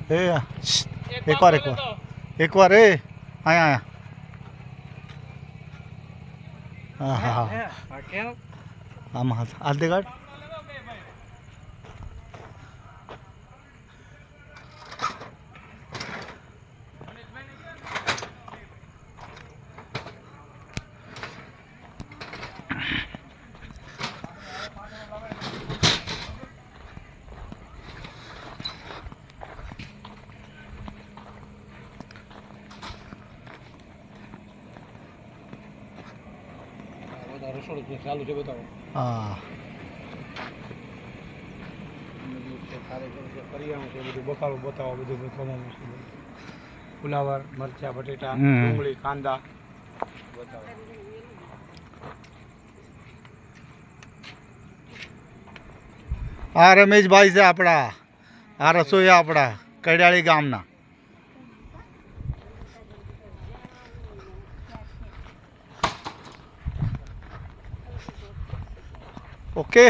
એ એકવાર એ અહીંયા હા હા હા આમાં હાથ દેખાડ રસોડું ચાલુ છે બતાવો. હા કરિયાણું છે બધું બકાલું બતાવો બધું બતાવવાનું છે. ફુલાવર મરચાં બટેટા હમ. ડુંગળી કાંદા બતાવો. આ રમેશભાઈ છે આપણા આ રસોઈયા આપણા કડાળી ગામના ઓકે